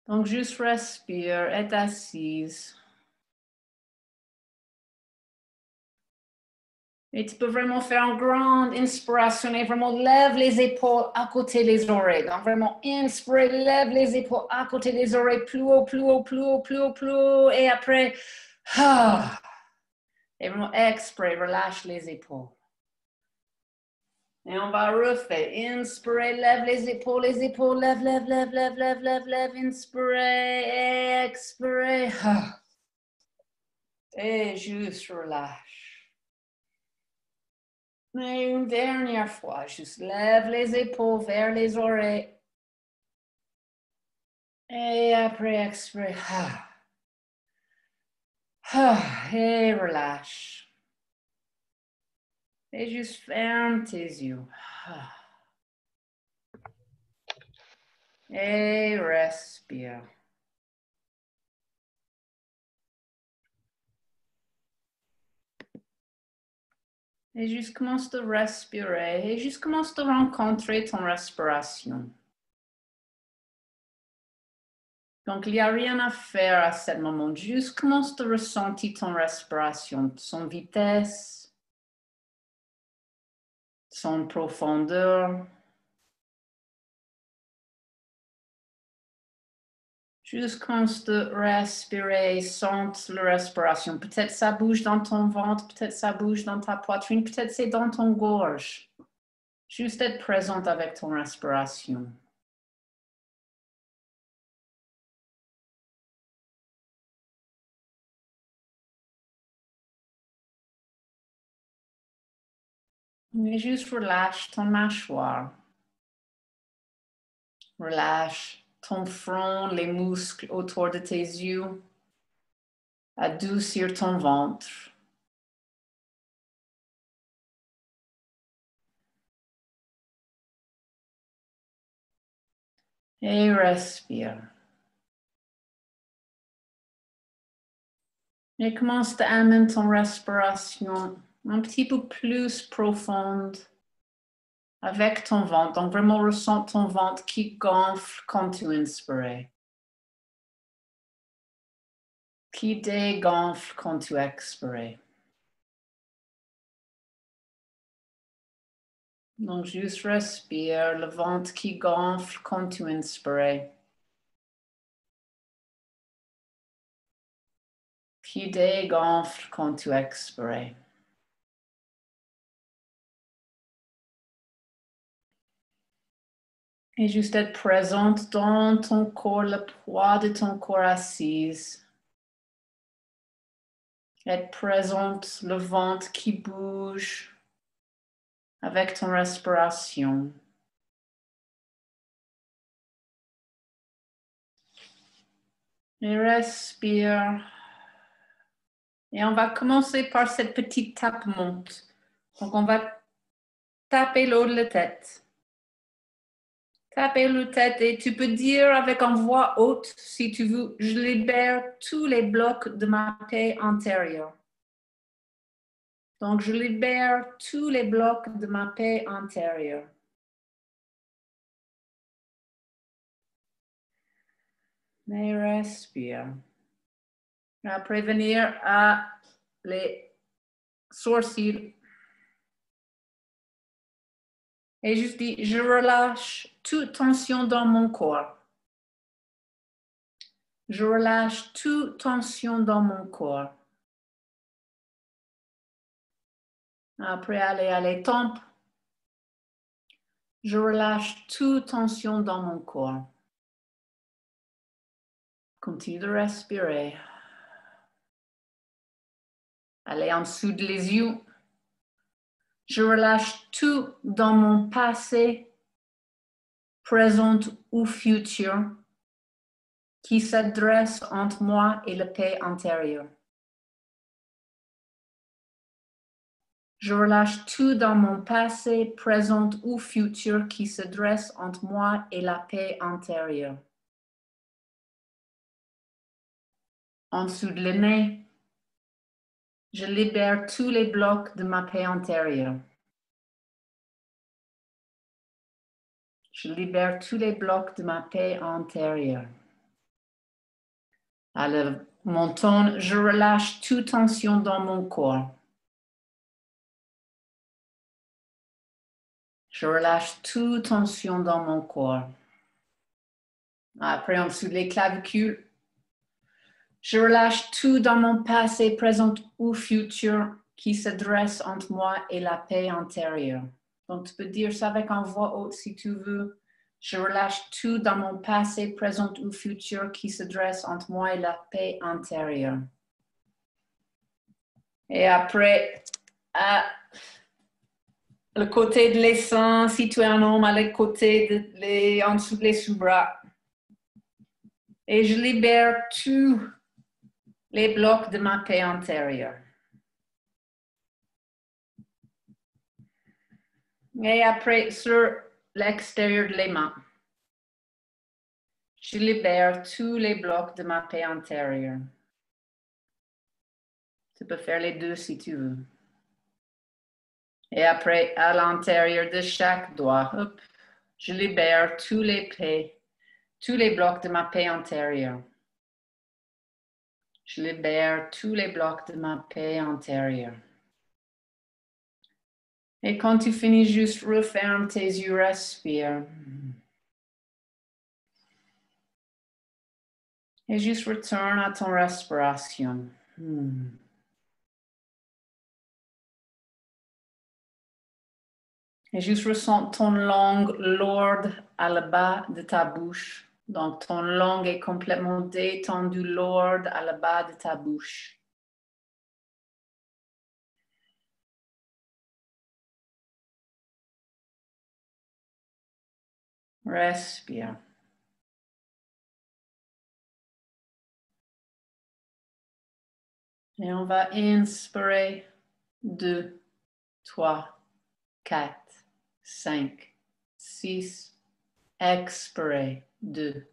Donc, juste respire, est assise. Et tu peux vraiment faire une grande inspiration et vraiment lève les épaules à côté des oreilles. Donc, vraiment inspire, lève les épaules à côté des oreilles, plus haut, plus haut, plus haut, plus haut, plus haut. Et après, et vraiment expire, relâche les épaules. Et on va refaire. Inspire, lève les épaules, lève, lève, lève, lève, lève, lève, lève. Inspire, expire. Et juste relâche. Et une dernière fois, juste lève les épaules vers les oreilles. Et après, expire. Et relâche. Et juste ferme tes yeux. Et respire. Et juste commence de respirer. Et juste commence de rencontrer ton respiration. Donc, il n'y a rien à faire à ce moment. Juste commence de ressentir ton respiration, son vitesse, son profondeur. Juste commence de respirer, sente la respiration. Peut-être ça bouge dans ton ventre, peut-être ça bouge dans ta poitrine, peut-être c'est dans ton gorge. Juste être présente avec ton respiration. Et juste relâche ton mâchoire. Relâche ton front, les muscles autour de tes yeux. Adoucir ton ventre. Et respire. Et commence à amener ton respiration un petit peu plus profonde avec ton ventre. Donc vraiment ressens ton ventre qui gonfle quand tu inspires. Qui dégonfle quand tu expires. Donc juste respire, le ventre qui gonfle quand tu inspires. Qui dégonfle quand tu expires. Et juste être présente dans ton corps, le poids de ton corps assise. Être présente, le ventre qui bouge avec ton respiration. Et respire. Et on va commencer par cette petite tape-monte. Donc, on va taper l'eau de la tête. Taper la tête et tu peux dire avec une voix haute, si tu veux, je libère tous les blocs de ma paix intérieure. Donc, je libère tous les blocs de ma paix intérieure. Mais respire. Après, venir à les sourcils. Et juste dis, je relâche toute tension dans mon corps. Je relâche toute tension dans mon corps. Après, aller à les tempes. Je relâche toute tension dans mon corps. Continue de respirer. Allez en dessous de les yeux. Je relâche tout dans mon passé, présent ou futur qui s'adresse entre moi et la paix intérieure. Je relâche tout dans mon passé, présent ou futur qui s'adresse entre moi et la paix intérieure. En dessous de le nez, je libère tous les blocs de ma paix intérieure. Je libère tous les blocs de ma paix intérieure. mon ton, je relâche toute tension dans mon corps. Je relâche toute tension dans mon corps. Après, en dessous les clavicules, je relâche tout dans mon passé, présent ou futur qui se dresse entre moi et la paix intérieure. Donc, tu peux dire ça avec en voix haute si tu veux. Je relâche tout dans mon passé, présent ou futur qui se dresse entre moi et la paix intérieure. Et après, le côté de l'essence, si tu es un homme, à le côté en dessous des sous-bras. Et je libère tous les blocs de ma paix intérieure. Et après, sur l'extérieur de les mains, je libère tous les blocs de ma paix intérieure. Tu peux faire les deux si tu veux. Et après, à l'intérieur de chaque doigt, hop, je libère tous les blocs de ma paix intérieure. Je libère tous les blocs de ma paix intérieure. Et quand tu finis, juste referme tes yeux, respire. Et juste retourne à ton respiration. Et juste ressens ton langue lourde à la bas de ta bouche. Donc, ton langue est complètement détendue, lourde à la bas de ta bouche. Respire. Et on va inspirer 2, 3, 4, 5, 6. Expirer 2,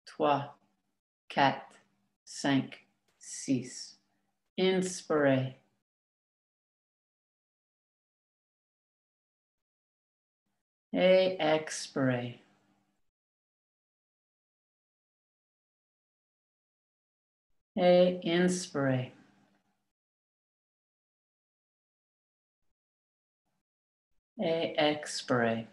3, 4, 5, 6. Inspirer. Et expirer. Et inspirer. Et expirer.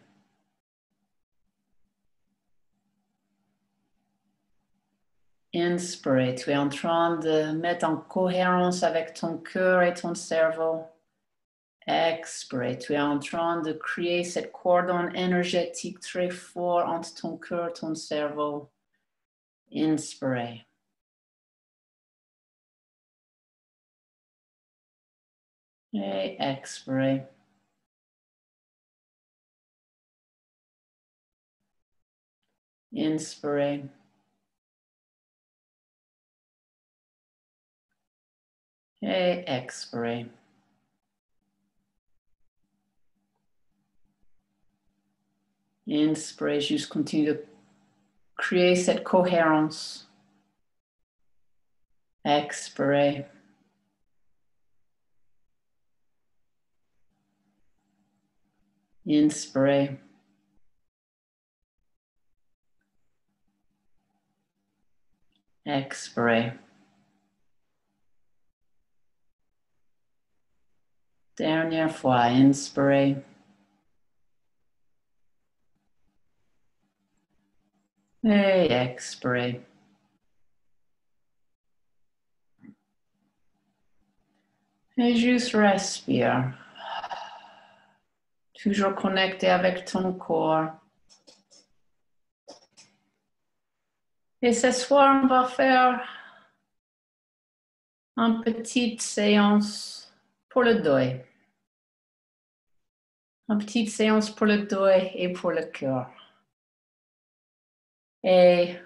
Inspirer. Tu es en train de mettre en cohérence avec ton cœur et ton cerveau. Expirer. Tu es en train de créer cette cordon énergétique très fort entre ton cœur et ton cerveau. Inspirer. Et expirer. Inspirer. Et expirer. Inspirer, juste continue de créer cette cohérence. Expirer. Inspirer. Expirer. Dernière fois, inspirer. Et expirer. Et juste respire. Toujours connecté avec ton corps. Et ce soir, on va faire une petite séance pour le deuil. Une petite séance pour le deuil et pour le cœur. Et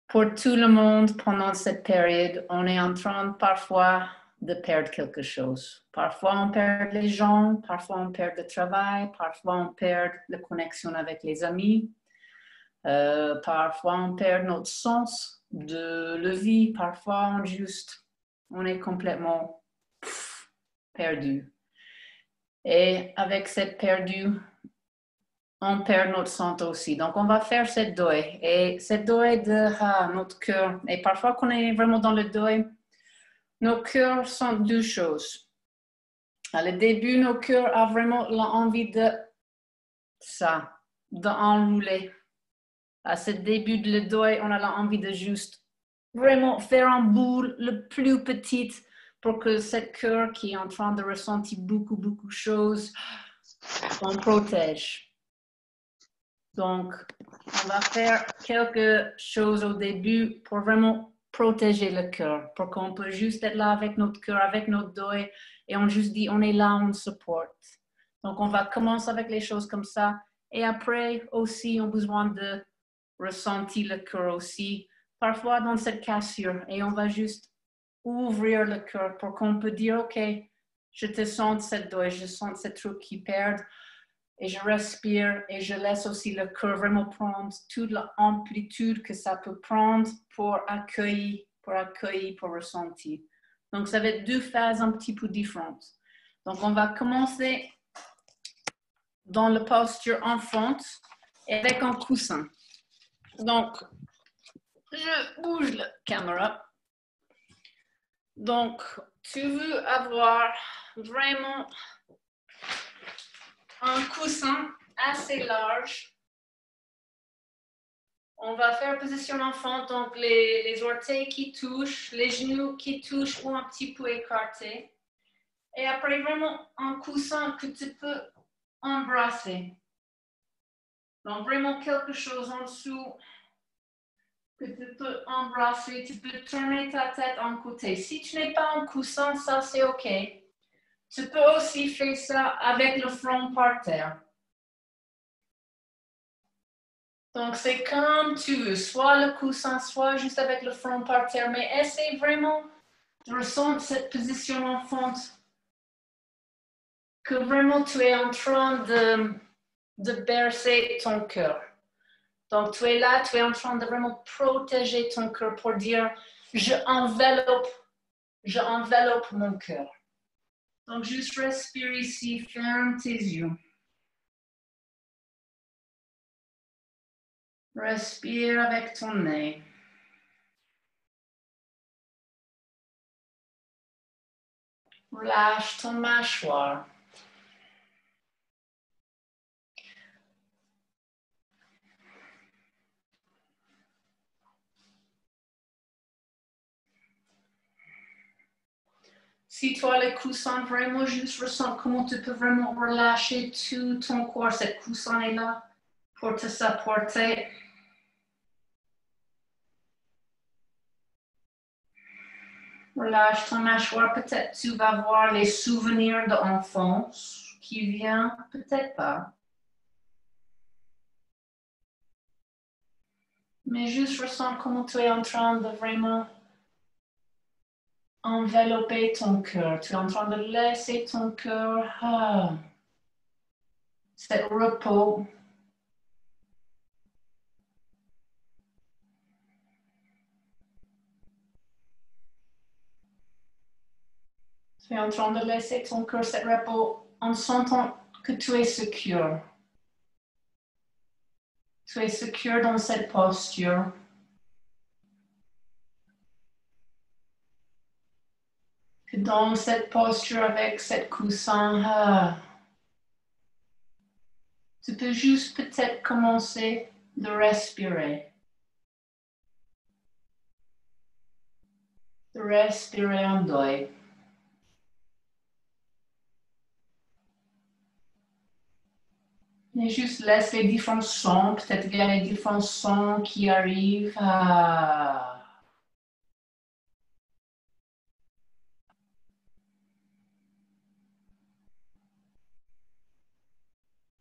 pour tout le monde, pendant cette période, on est en train parfois de perdre quelque chose. Parfois, on perd les gens, parfois, on perd le travail, parfois, on perd la connexion avec les amis, parfois, on perd notre sens de la vie, parfois, on est complètement perdu. Et avec cette perdu, on perd notre santé aussi. Donc, on va faire cette deuil. Et cette deuil de notre cœur. Et parfois, quand on est vraiment dans le deuil, nos cœurs sont deux choses. À le début, nos cœurs ont vraiment l'envie de ça, d'enrouler. À ce début de le deuil, on a l'envie de juste vraiment faire un boule le plus petite pour que cette cœur qui est en train de ressentir beaucoup de choses, on protège. Donc, on va faire quelque chose au début pour vraiment protéger le cœur, pour qu'on peut juste être là avec notre cœur, avec notre deuil, et on juste dit, on est là, on supporte. Donc, on va commencer avec les choses comme ça, et après aussi, on a besoin de ressentir le cœur aussi, parfois dans cette cassure, et on va juste ouvrir le cœur pour qu'on peut dire, OK, je te sens cette deuil, je sens ces trucs qui perdent, et je respire et je laisse aussi le cœur vraiment prendre toute l'amplitude que ça peut prendre pour accueillir, pour ressentir. Donc, ça va être deux phases un petit peu différentes. Donc, on va commencer dans la posture enfant et avec un coussin. Donc, je bouge la caméra. Donc, tu veux avoir vraiment un coussin assez large. On va faire position enfant, donc les orteils qui touchent, les genoux qui touchent ou un petit peu écartés. Et après, vraiment un coussin que tu peux embrasser. Donc, vraiment quelque chose en dessous que tu peux embrasser. Tu peux tourner ta tête en côté. Si tu n'es pas en coussin, ça c'est OK. Tu peux aussi faire ça avec le front par terre. Donc, c'est comme tu veux, soit le coussin, soit juste avec le front par terre, mais essaie vraiment de ressentir cette position enfante, que vraiment tu es en train de bercer ton cœur. Donc, tu es là, tu es en train de vraiment protéger ton cœur pour dire, je enveloppe mon cœur. Donc, juste respire ici, ferme tes yeux. Respire avec ton nez. Relâche ton mâchoire. Si toi, le coussin, vraiment juste ressens comment tu peux vraiment relâcher tout ton corps. Cette coussin est là pour te supporter. Relâche ton mâchoire. Peut-être tu vas voir les souvenirs d'enfance qui viennent. Peut-être pas. Mais juste ressens comment tu es en train de vraiment envelopper ton cœur. Tu es en train de laisser ton cœur cet repos. Tu es en train de laisser ton cœur cet repos en sentant que tu es secure. Tu es secure dans cette posture. Que dans cette posture avec cette coussin, tu peux juste peut-être commencer de respirer. De respirer en deuil. Et juste laisse les différents sons, peut-être il y a les différents sons qui arrivent.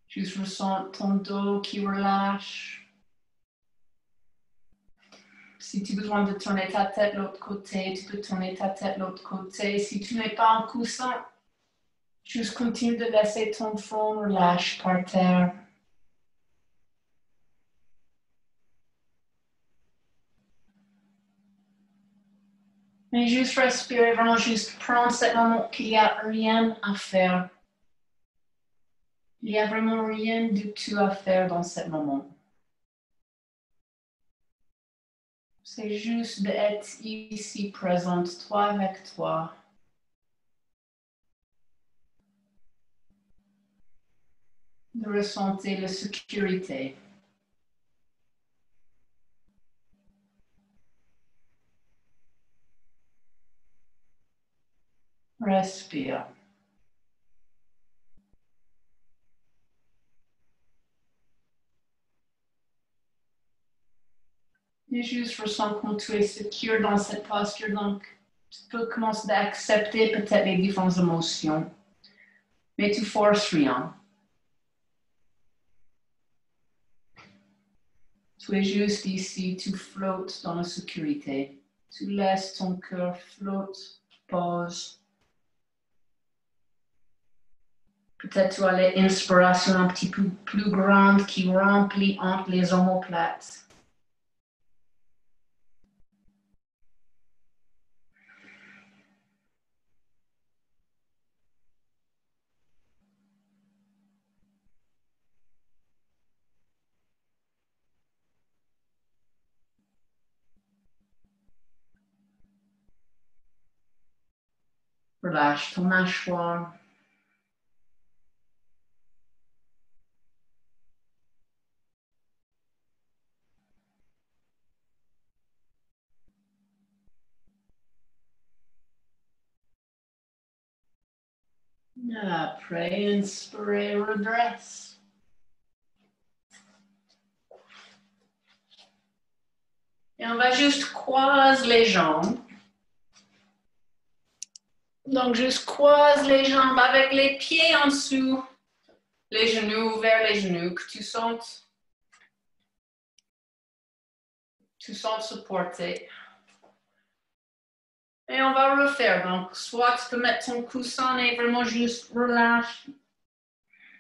Juste ressens ton dos qui relâche. Si tu as besoin de tourner ta tête de l'autre côté, tu peux tourner ta tête de l'autre côté. Si tu n'es pas en coussin, juste continue de laisser ton front relâche par terre. Mais juste respirer, vraiment juste prendre ce moment qu'il n'y a rien à faire. Il n'y a vraiment rien du tout à faire dans ce moment. C'est juste d'être ici présente, toi avec toi. De ressentir la sécurité. Respire. Et juste ressens comme tu es sécure dans cette posture, donc tu peux commencer à accepter peut-être les différentes émotions, mais tu forces rien. Tu es juste ici, tu flottes dans la sécurité. Tu laisses ton cœur flotte, pose. Peut-être tu as l'inspiration un petit peu plus grande qui remplit entre les omoplates. Relâche ton mâchoire. Après, inspirez, redresse. Et on va juste croiser les jambes. Donc, juste croise les jambes avec les pieds en dessous, les genoux vers les genoux, que tu sens supporté. Et on va refaire. Donc, soit tu peux mettre ton coussin et vraiment juste relâche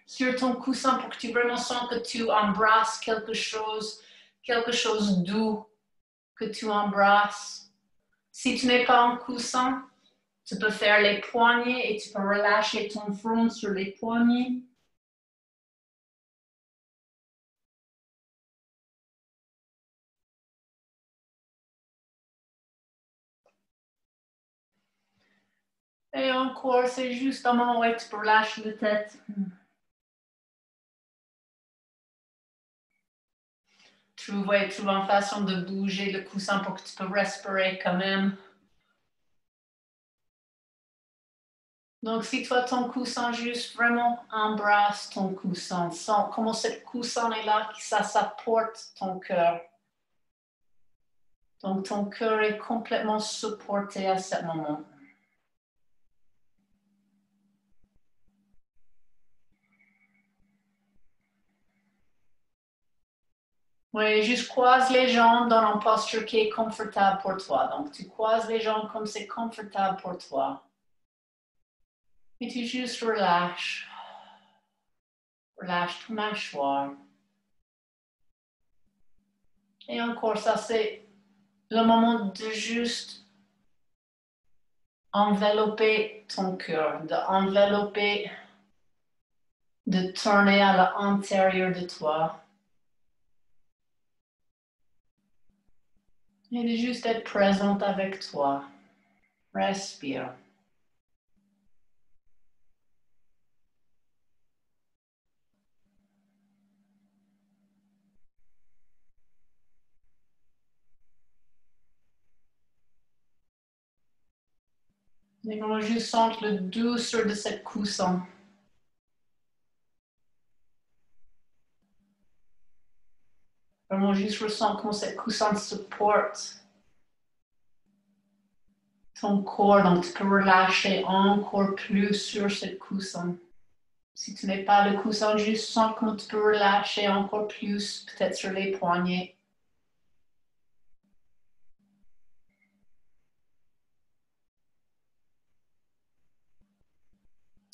sur ton coussin pour que tu vraiment sens que tu embrasses quelque chose doux que tu embrasses. Si tu n'es pas en coussin, tu peux faire les poignets et tu peux relâcher ton front sur les poignets. Et encore, c'est juste un moment où tu peux relâcher la tête. Trouve une façon de bouger le coussin pour que tu peux respirer quand même. Donc, si toi, ton coussin, juste vraiment embrasse ton coussin. Sens comment ce coussin est là, ça supporte ton cœur. Donc, ton cœur est complètement supporté à ce moment. Oui, juste croise les jambes dans une posture qui est confortable pour toi. Donc, tu croises les jambes comme c'est confortable pour toi. Et tu juste relâches. Relâche ton mâchoire. Et encore, ça, c'est le moment de juste envelopper ton cœur, de tourner à l'intérieur de toi. Et de juste être présente avec toi. Respire. Et on va juste sentir la douceur de cette coussin. Vraiment juste ressens comment cette coussin supporte ton corps. Donc tu peux relâcher encore plus sur cette coussin. Si tu n'es pas le coussin, juste sens comment tu peux relâcher encore plus, peut-être sur les poignets.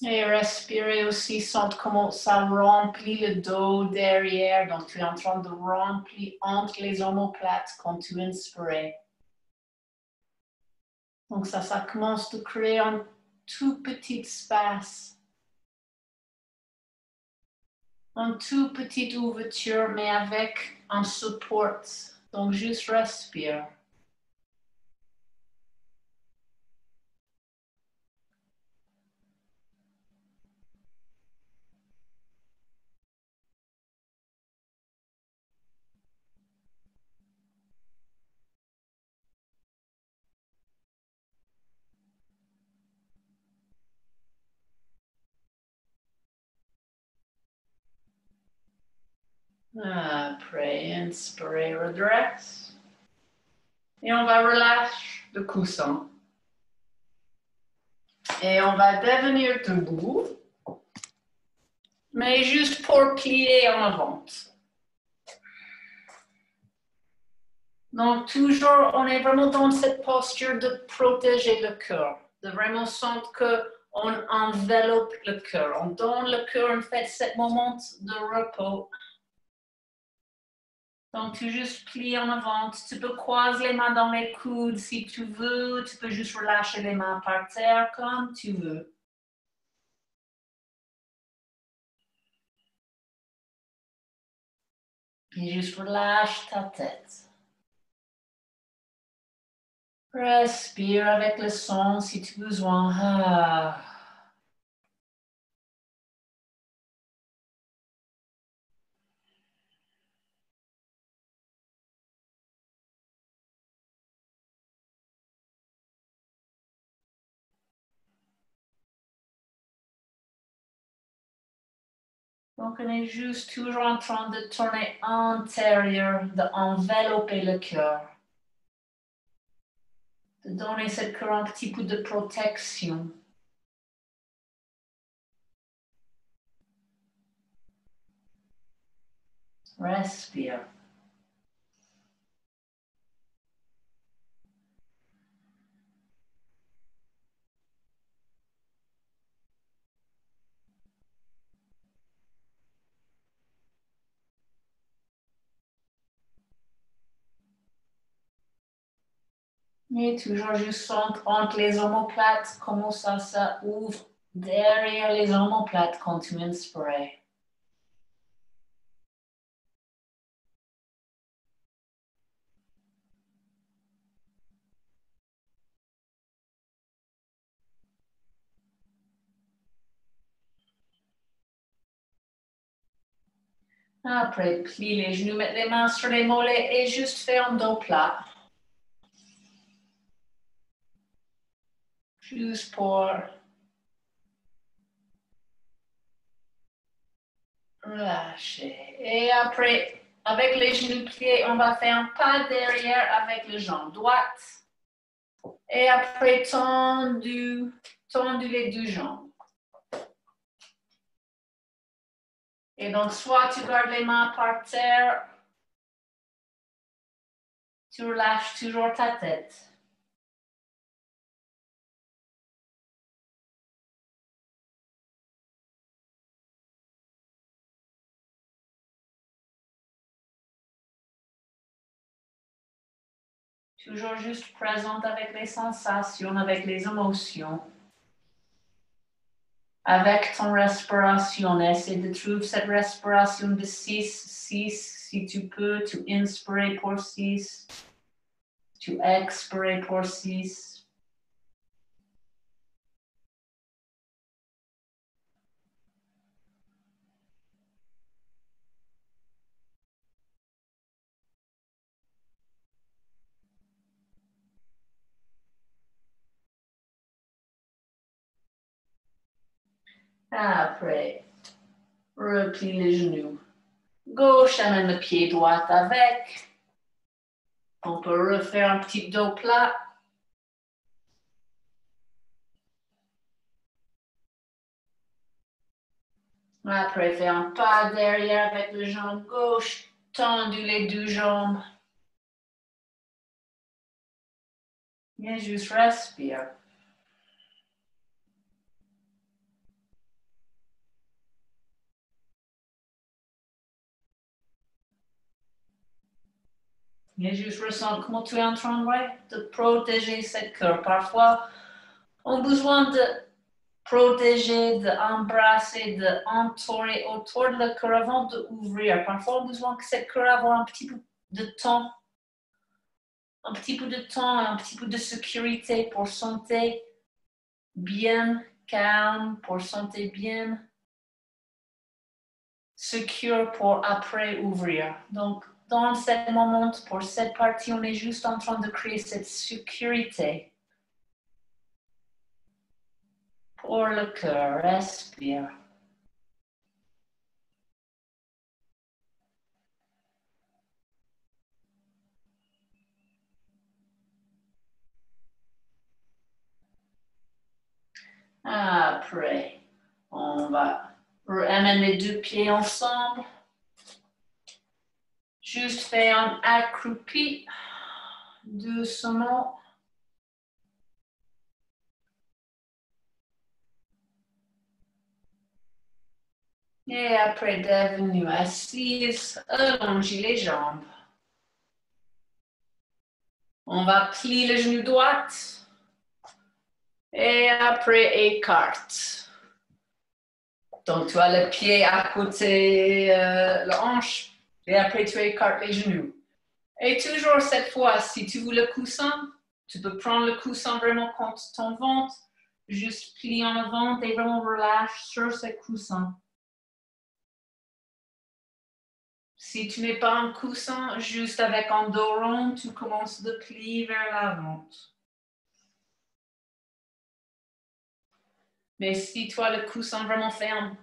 Et respirer aussi, sens comment ça remplit le dos derrière. Donc, tu es en train de remplir entre les omoplates quand tu inspires. Donc, ça commence de créer un tout petit espace Une toute petite ouverture, mais avec un support. Donc, juste respire. Après, inspirez, redresse. Et on va relâcher le coussin. Et on va devenir debout, mais juste pour plier en avant. Donc, toujours, on est vraiment dans cette posture de protéger le cœur, de vraiment sentir qu'on enveloppe le cœur. On donne le cœur, en fait, ce moment de repos. Donc, tu juste plies en avant. Tu peux croiser les mains dans les coudes si tu veux. Tu peux juste relâcher les mains par terre comme tu veux. Et juste relâche ta tête. Respire avec le son si tu as besoin. Donc, on est juste toujours en train de tourner intérieur, d'envelopper le cœur, de donner cette cœur un petit peu de protection. Respire. Et toujours juste entre les omoplates, comment ça ouvre derrière les omoplates quand tu inspires. Après, plie les genoux, mettre les mains sur les mollets et juste faire un dos plat. Juste pour relâcher. Et après, avec les genoux pliés, on va faire un pas derrière avec les jambes droites. Et après, tendu les deux jambes. Et donc, soit tu gardes les mains par terre, tu relâches toujours ta tête. Toujours juste présente avec les sensations, avec les émotions. Avec ton respiration, essaie de trouver cette respiration de 6, si tu peux, tu inspires pour 6, tu expires pour 6. Après, replie les genoux. Gauche, amène le pied droit avec. On peut refaire un petit dos plat. Après, faire un pas derrière avec le jambe gauche, tendu les deux jambes. Et juste respire. Et juste ressens comment tu es en train de protéger cette cœur. Parfois, on a besoin de protéger, d'embrasser, d'entourer autour de le cœur avant d'ouvrir. Parfois, on a besoin que cette cœur avoir un petit peu de temps, un petit peu de temps, un petit peu de sécurité pour sentir bien calme, pour sentir bien secure pour après ouvrir. Donc, dans ce moment, pour cette partie, on est juste en train de créer cette sécurité pour le cœur. Respire. Après, on va amener les deux pieds ensemble. Juste faire un accroupi doucement. Et après, devenu assise, allongez les jambes. On va plier le genou droit. Et après, écarte. Donc, tu as le pied à côté la hanche. Et après, tu écartes les genoux. Et toujours cette fois, si tu veux le coussin, tu peux prendre le coussin vraiment contre ton ventre. Juste plier en avant et vraiment relâche sur ce coussin. Si tu n'es pas un coussin, juste avec un dos rond, tu commences de plier vers l'avant. Mais si toi, le coussin vraiment fait un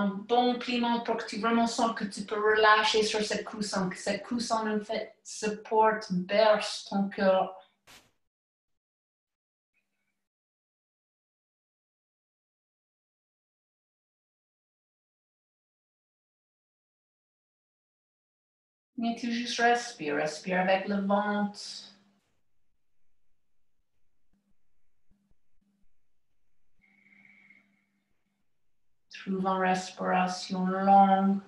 bon pliement pour que tu vraiment sens que tu peux relâcher sur ce coussin, que ce coussin en fait supporte, berce ton cœur. Mais tu juste respires avec le ventre. Trouve une respiration longue.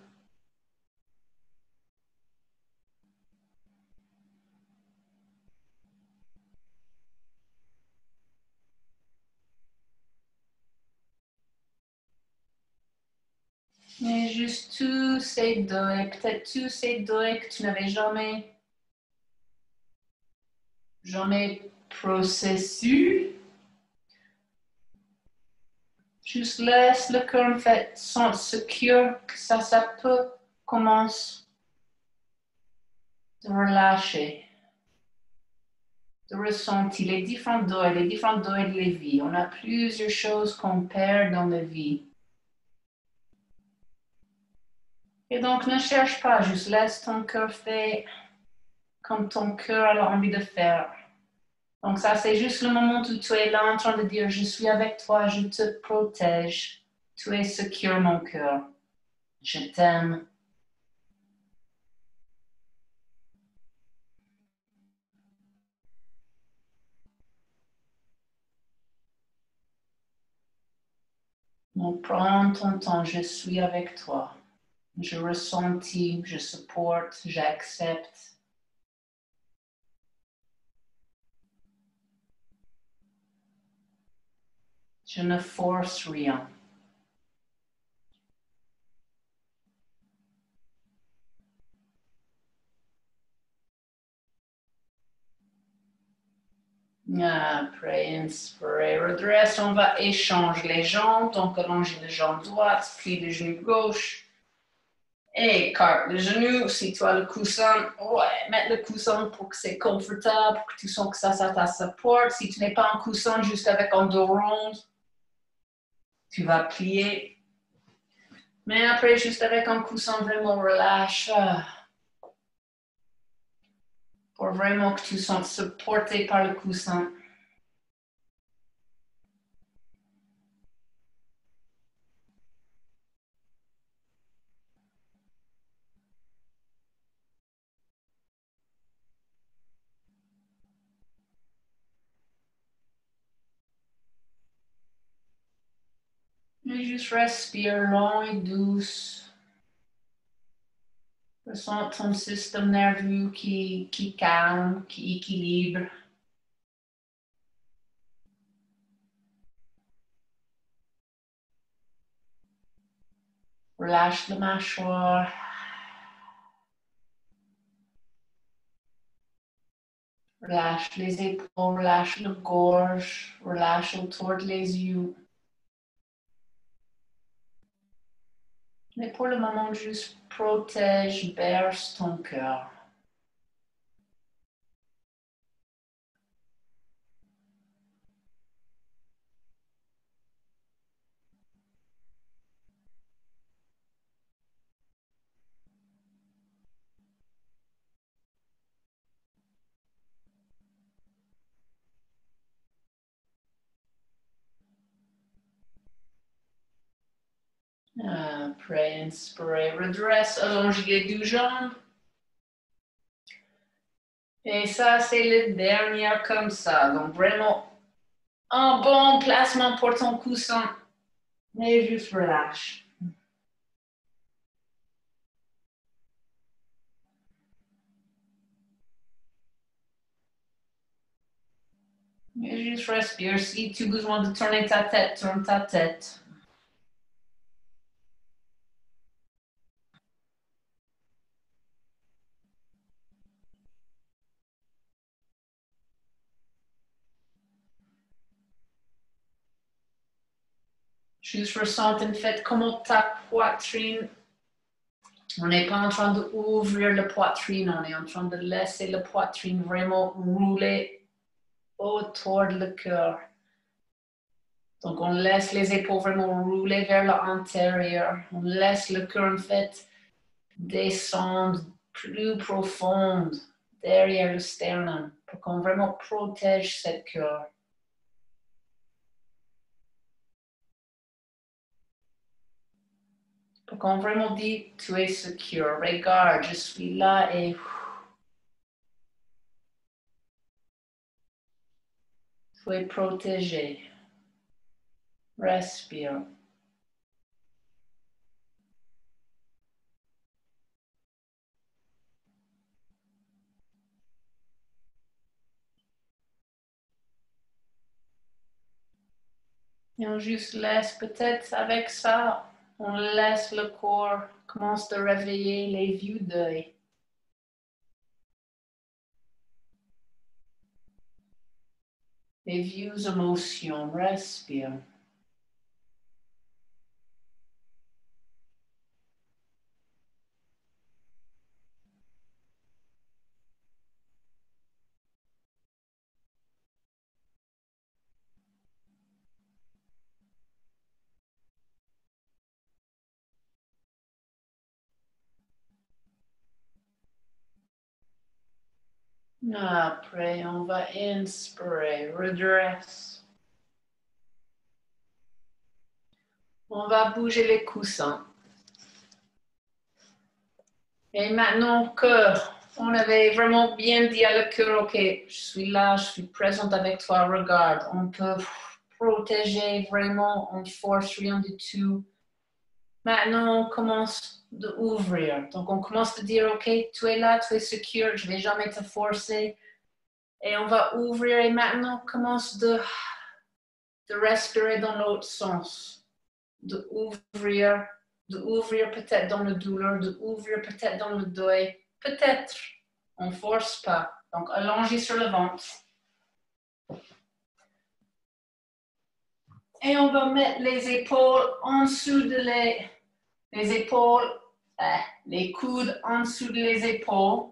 Mais juste tous ces deuils, peut-être tous ces deuils que tu n'avais jamais processés. Juste laisse le cœur en fait sans secure que ça peut commencer de relâcher, de ressentir les différents deuils de la vie. On a plusieurs choses qu'on perd dans la vie. Et donc ne cherche pas, juste laisse ton cœur faire comme ton cœur a envie de faire. Donc ça, c'est juste le moment où tu es là en train de dire, je suis avec toi, je te protège. Tu es secure, mon cœur. Je t'aime. Donc prends ton temps, je suis avec toi. Je ressentis, je supporte, j'accepte. Je ne force rien. Après, inspirer, redresse, on va échanger les jambes. Donc, allonger les jambes droites, plie les genoux gauche. Et écarte le genou. Si tu as le coussin, mets le coussin pour que c'est confortable, pour que tu sens que ça t'a support. Si tu n'es pas un coussin, juste avec un dos rond, tu vas plier. Mais après, juste avec un coussin, vraiment relâche. Pour vraiment que tu sens supporté par le coussin. Mais juste respire long et douce. Ressens ton système nerveux qui calme, qui équilibre. Relâche la mâchoire. Relâche les épaules, relâche la gorge, relâche autour des yeux. Mais pour le moment, juste protège, berce ton cœur. Après, inspirez, redresse, allonge les deux jambes. Et ça, c'est le dernier comme ça. Donc, vraiment, un bon placement pour ton coussin. Et juste relâche. Et juste respire. Si tu as besoin de tourner ta tête, tourne ta tête. Juste ressens en fait comment ta poitrine. On n'est pas en train d'ouvrir la poitrine, on est en train de laisser la poitrine vraiment rouler autour du cœur. Donc, on laisse les épaules vraiment rouler vers l'intérieur. On laisse le cœur, en fait, descendre plus profond derrière le sternum pour qu'on vraiment protège ce cœur. Pour qu'on vraiment dise, tu es secure. Regarde, je suis là et... Tu es protégé. Respire. Et on juste laisse, peut-être avec ça, on laisse le corps commence à réveiller les vieux deuils. Les vieux émotions, respire. Après, on va inspirer, redresse. On va bouger les coussins. Et maintenant que on avait vraiment bien dit à le cœur, ok, je suis là, je suis présente avec toi, regarde, on peut protéger vraiment, on ne force rien du tout. Maintenant, on commence d'ouvrir. Donc, on commence de dire, ok, tu es là, tu es secure, je ne vais jamais te forcer. Et on va ouvrir et maintenant, on commence de respirer dans l'autre sens. D'ouvrir peut-être dans la douleur, d'ouvrir peut-être dans le deuil. Peut-être, on ne force pas. Donc, allongez sur le ventre. Et on va mettre les épaules en dessous de les épaules, les coudes en dessous des épaules.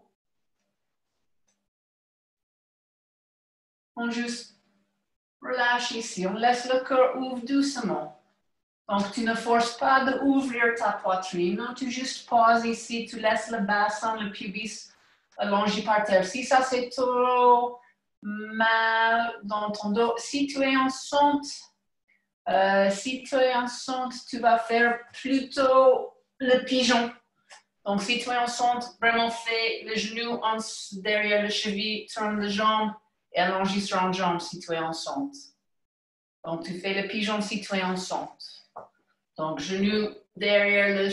On juste relâche ici. On laisse le cœur ouvrir doucement. Donc, tu ne forces pas d'ouvrir ta poitrine. Non, tu juste poses ici. Tu laisses le bassin, le pubis allongé par terre. Si ça, c'est trop mal dans ton dos, si tu es enceinte, tu vas faire plutôt le pigeon. Donc, si tu es enceinte, vraiment fais le genou derrière le cheville, tourne la jambe et allonge sur une jambe si tu es enceinte. Donc, tu fais le pigeon si tu es enceinte. Donc, genou derrière le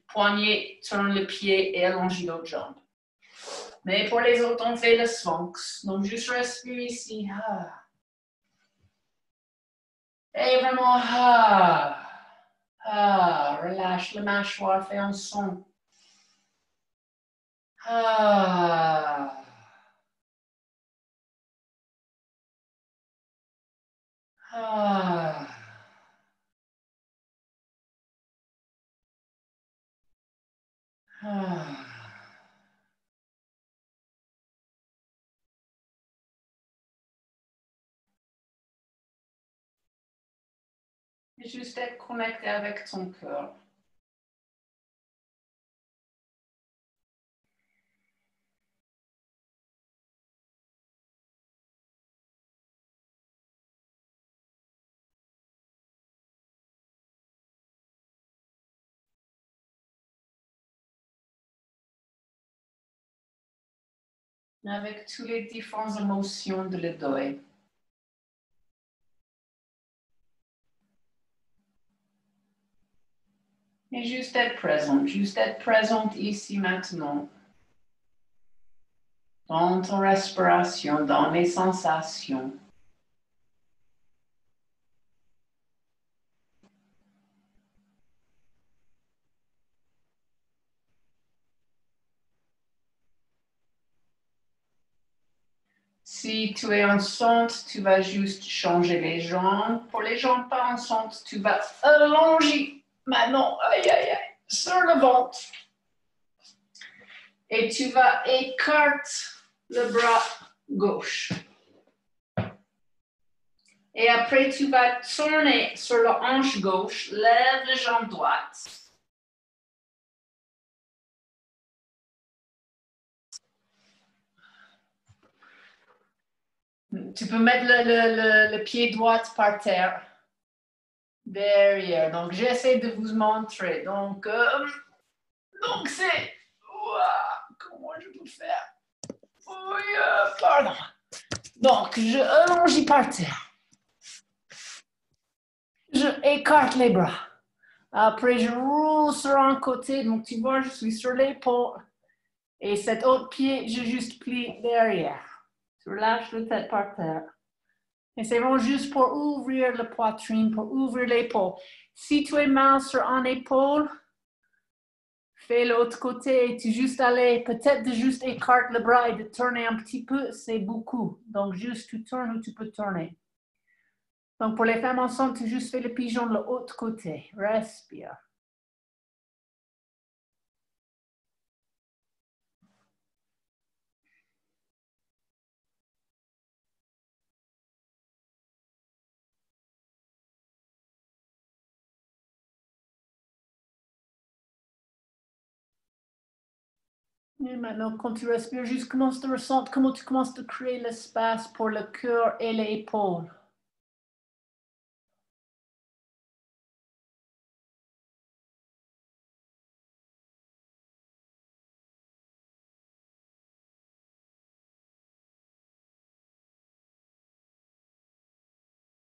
poignet, tourne le pied et allonge l'autre jambe. Mais pour les autres, on fait le sphinx. Donc, juste respire ici. Et vraiment, Ah, relâche le mâchoire, fais un son. Ah. Ah. Ah. Et juste être connecté avec ton cœur. Avec toutes les différentes émotions de le deuil. Et juste être présente ici maintenant. Dans ton respiration, dans les sensations. Si tu es enceinte, tu vas juste changer les jambes. Pour les jambes pas enceintes, tu vas allonger maintenant, aïe, aïe, aïe, sur le ventre. Et tu vas écarter le bras gauche. Et après, tu vas tourner sur la hanche gauche, lève la jambe droite. Tu peux mettre le pied droit par terre. Derrière. Donc, j'essaie de vous montrer. Donc c'est... Comment je peux faire? Pardon. Donc, je allonge par terre. Je écarte les bras. Après, je roule sur un côté. Donc, tu vois, je suis sur l'épaule. Et cet autre pied, je juste plie derrière. Tu relâches la tête par terre. Et c'est vraiment juste pour ouvrir la poitrine, pour ouvrir l'épaule. Si tu es mal sur un épaule, fais l'autre côté. Tu juste aller, peut-être de juste écarter le bras et de tourner un petit peu, c'est beaucoup. Donc, juste tu tournes où tu peux tourner. Donc, pour les femmes enceintes, tu juste fais le pigeon de l'autre côté. Respire. Et maintenant, quand tu respires, juste commence de ressentir comment tu commences de créer l'espace pour le cœur et l'épaule.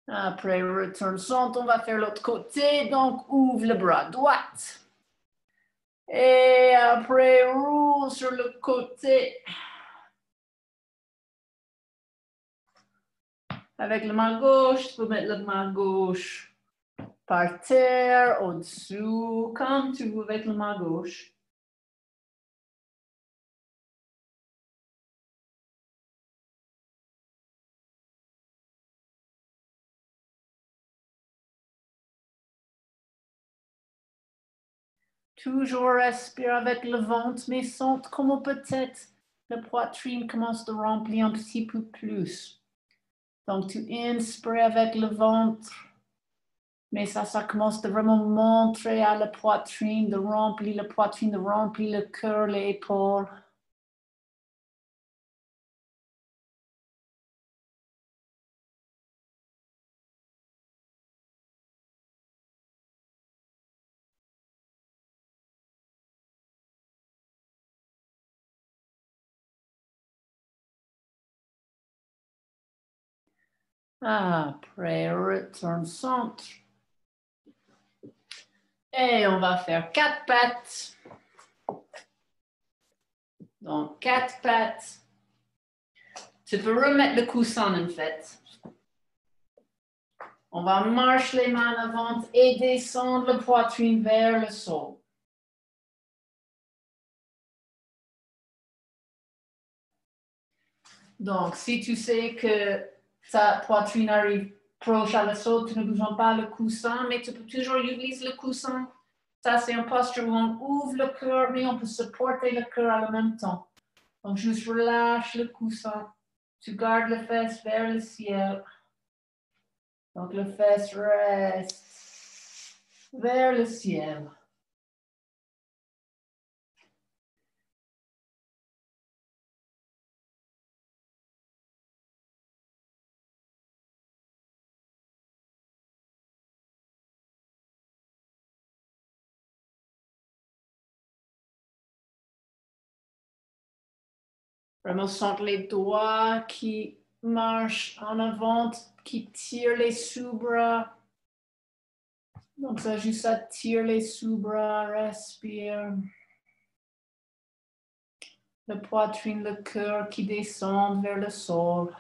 Après, retourne centre, on va faire l'autre côté. Donc, ouvre le bras droit. Et après, roule sur le côté. Avec la main gauche, tu peux mettre la main gauche par terre, au-dessous, comme tu veux avec la main gauche. Toujours respire avec le ventre, mais sente comment peut-être la poitrine commence de remplir un petit peu plus. Donc, tu inspires avec le ventre, mais ça commence de vraiment montrer à la poitrine, de remplir la poitrine, de remplir le cœur, les épaules. Après, retourne centre. Et on va faire 4 pattes. Donc, 4 pattes. Tu peux remettre le coussin en fait. On va marcher les mains en avant et descendre la poitrine vers le sol. Donc, si tu sais que ta poitrine arrive proche à le sol, tu ne bouges pas le coussin, mais tu peux toujours utiliser le coussin. Ça, c'est une posture où on ouvre le cœur, mais on peut supporter le cœur en même temps. Donc, juste relâche le coussin. Tu gardes les fesses vers le ciel. Donc, les fesses restent vers le ciel. Vraiment, sente les doigts qui marchent en avant, qui tirent les sous-bras. Donc, ça juste attire les sous-bras, respire. La poitrine, le cœur qui descend vers le sol.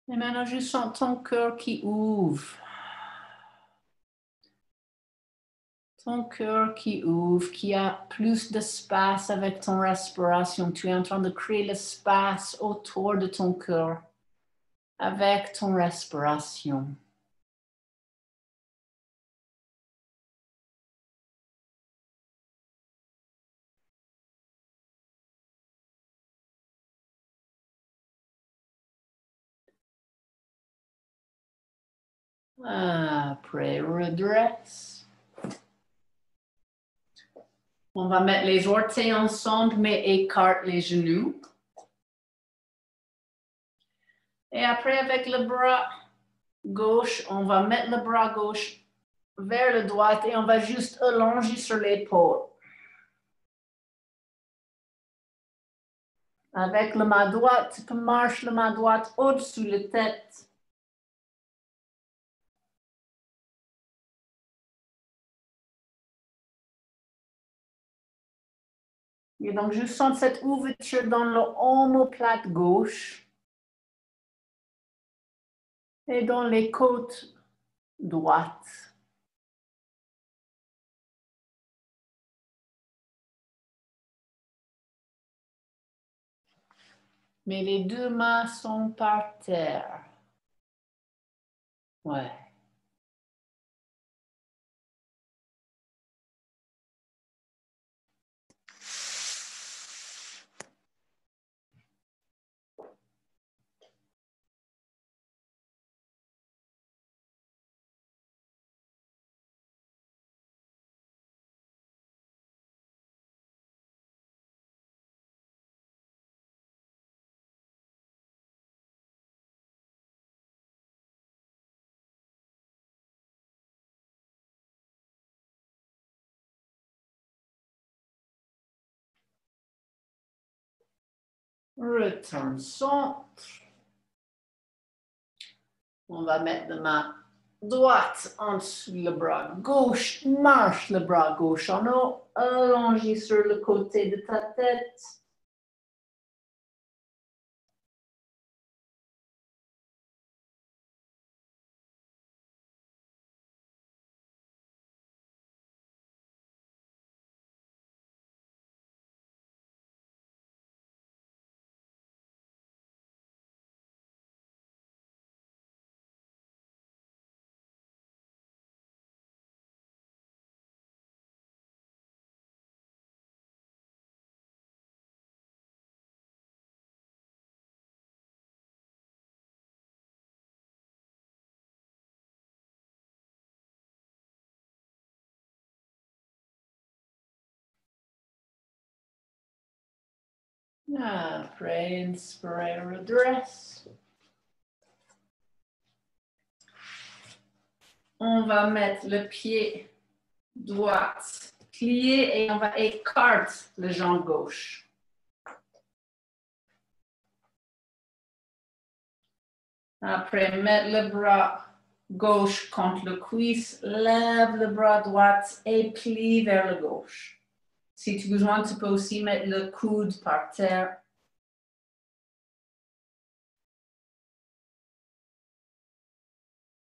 Et maintenant, je sens ton cœur qui ouvre. Ton cœur qui ouvre, qui a plus d'espace avec ton respiration. Tu es en train de créer l'espace autour de ton cœur avec ton respiration. Après, redresse. On va mettre les orteils ensemble, mais écarte les genoux. Et après, avec le bras gauche, on va mettre le bras gauche vers le droit et on va juste allonger sur l'épaule. Avec la main droite, tu peux marcher la main droite au-dessus de la tête. Et donc, je sens cette ouverture dans l'omoplate gauche et dans les côtes droites. Mais les deux mains sont par terre. Ouais. Retourne centre. On va mettre la main droite en dessous le bras gauche. Marche le bras gauche en haut. Allongé sur le côté de ta tête. Après, inspire, redresse. On va mettre le pied droit plié et on va écarter le jambe gauche. Après, mettre le bras gauche contre le cuisse, lève le bras droit et plie vers le gauche. Si tu as besoin, tu peux aussi mettre le coude par terre.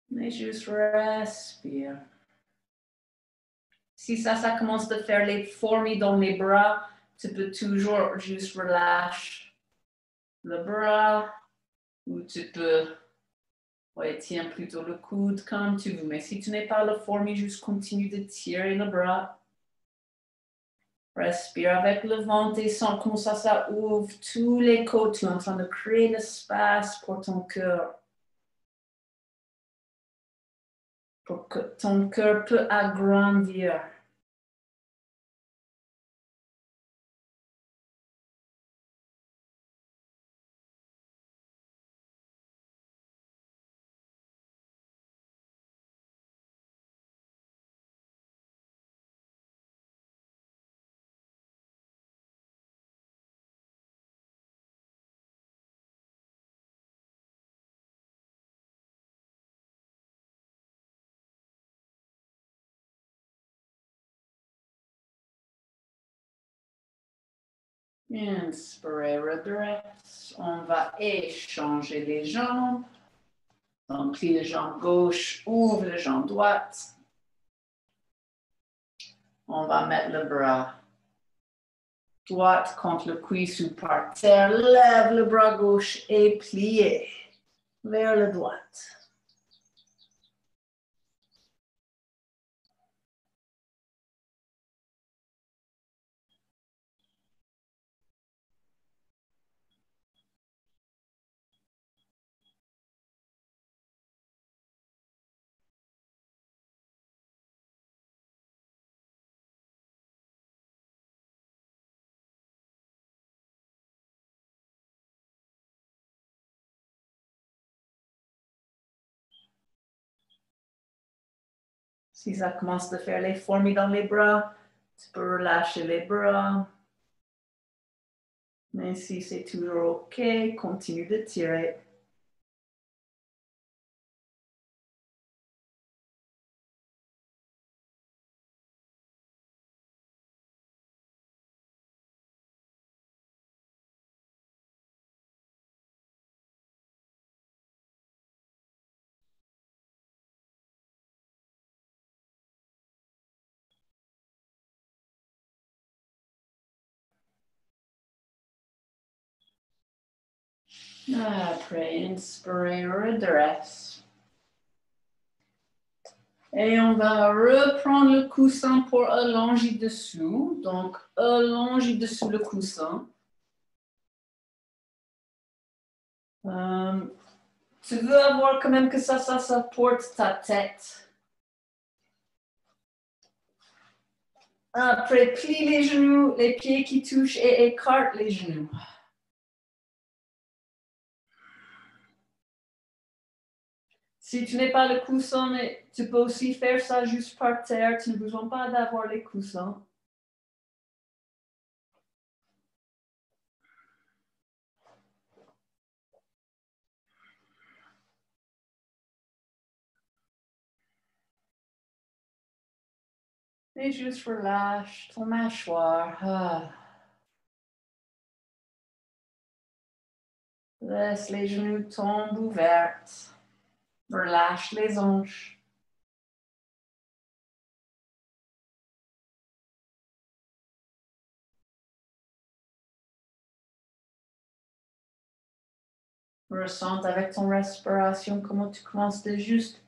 Mais juste respire. Si ça commence à faire les fourmis dans les bras, tu peux toujours juste relâcher le bras ou tu peux, tiens plutôt le coude comme tu veux. Mais si tu n'es pas le fourmi, juste continue de tirer le bras. Respire avec le ventre et sens comment ça ouvre tous les côtés. Tu es en train de créer l'espace pour ton cœur. Pour que ton cœur peut agrandir. Inspirez, redresse. On va échanger les jambes. Donc, plie les jambes gauche, ouvre les jambes droite. On va mettre le bras droite contre le cuisse ou par terre. Lève le bras gauche et pliez vers le droite. Si ça commence à faire les fourmis dans les bras, tu peux relâcher les bras. Mais si c'est toujours OK, continue de tirer. Après, inspirez, redresse. Et on va reprendre le coussin pour allonger dessous. Donc, allonger dessous le coussin. Tu veux avoir quand même que ça supporte ta tête. Après, plie les genoux, les pieds qui touchent et écarte les genoux. Si tu n'es pas le coussin, tu peux aussi faire ça juste par terre. Tu n'as besoin pas d'avoir les coussins. Et juste relâche ton mâchoire. Laisse les genoux tomber ouverts. Relâche les hanches. Ressens avec ton respiration comment tu commences de juste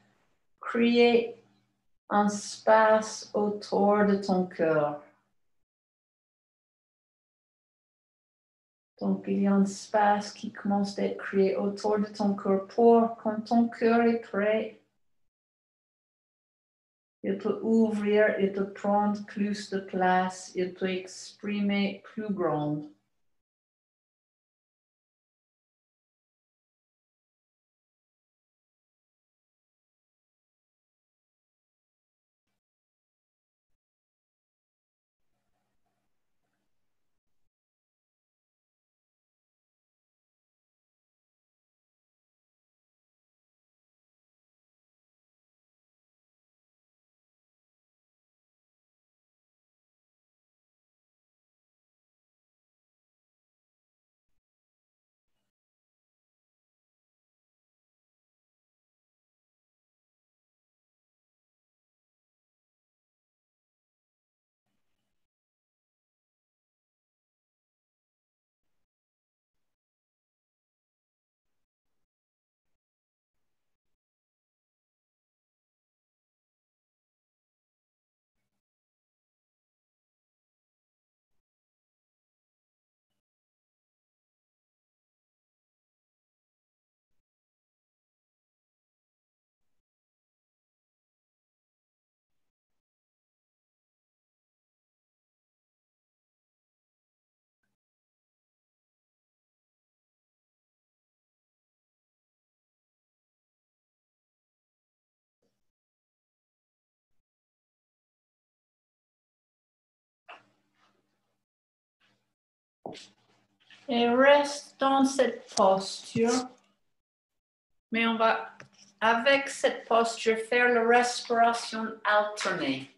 créer un espace autour de ton cœur. Donc, il y a un espace qui commence d'être créé autour de ton cœur pour, quand ton cœur est prêt, il peut ouvrir, il peut prendre plus de place, il peut exprimer plus grand. Et reste dans cette posture. Mais on va, avec cette posture, faire la respiration alternée.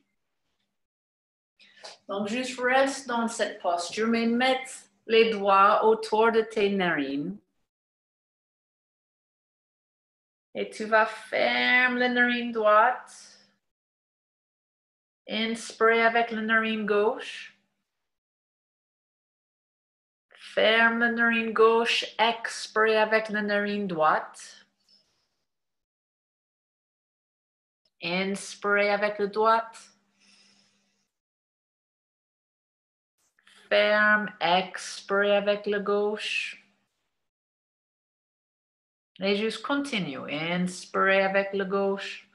Donc, juste reste dans cette posture, mais mets les doigts autour de tes narines. Et tu vas fermer la narine droite. Inspire avec la narine gauche. Ferme la narine gauche. Expire avec la narine droite. Inspire avec la droite. Ferme. Expire avec la gauche. Et juste continue. Inspire avec la gauche.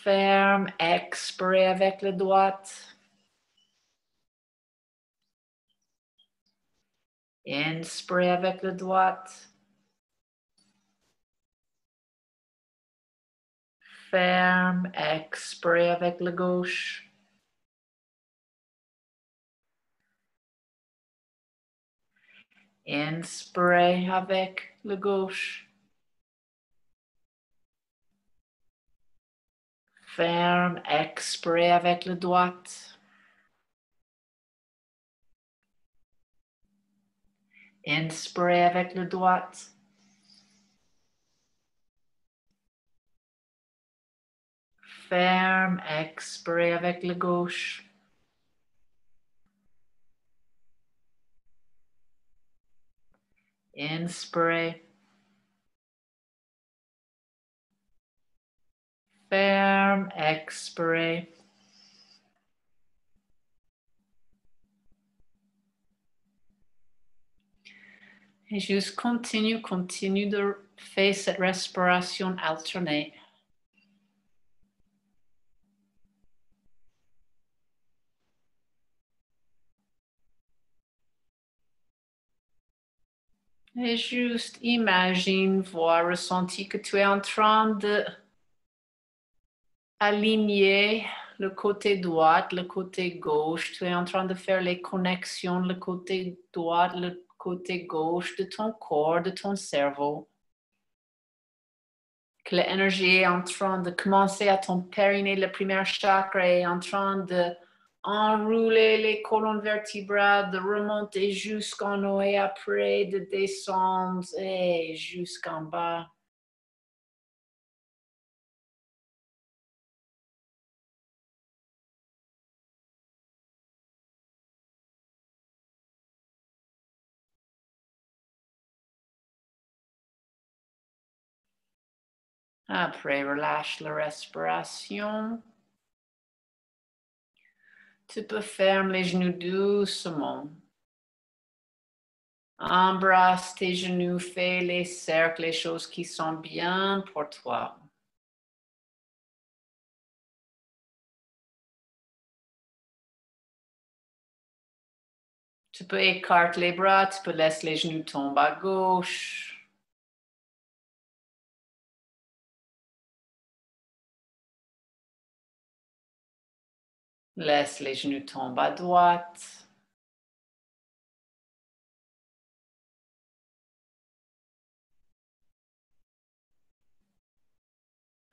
Ferme. Expire avec la droite. Inspire avec la droite. Ferme. Expire avec la gauche. Inspire avec la gauche. Ferme. Expire avec la droite. Inspire avec la droite. Ferme. Expire avec la gauche. Inspire. Ferme. Expire. Et juste continue de faire cette respiration alternée. Et juste imagine, voir, ressentir que tu es en train de aligner le côté droit, le côté gauche. Tu es en train de faire les connexions, le côté droit, le côté gauche de ton corps, de ton cerveau. Que l'énergie est en train de commencer à ton périnée, le premier chakra est en train de enrouler les colonnes vertébrales, de remonter jusqu'en haut et après de descendre et jusqu'en bas. Après, relâche la respiration. Tu peux fermer les genoux doucement. Embrasse tes genoux, fais les cercles, les choses qui sont bien pour toi. Tu peux écarter les bras, tu peux laisser les genoux tomber à gauche. Laisse les genoux tomber à droite.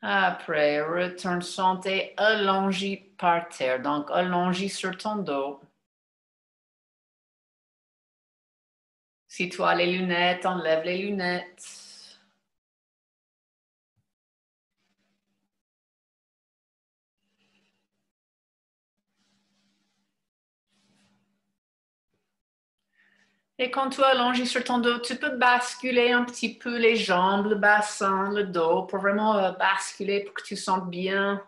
Après, retourne santé allongé par terre. Donc, allongé sur ton dos. Si tu as les lunettes, enlève les lunettes. Et quand tu es allongé sur ton dos, tu peux basculer un petit peu les jambes, le bassin, le dos, pour vraiment basculer pour que tu sentes bien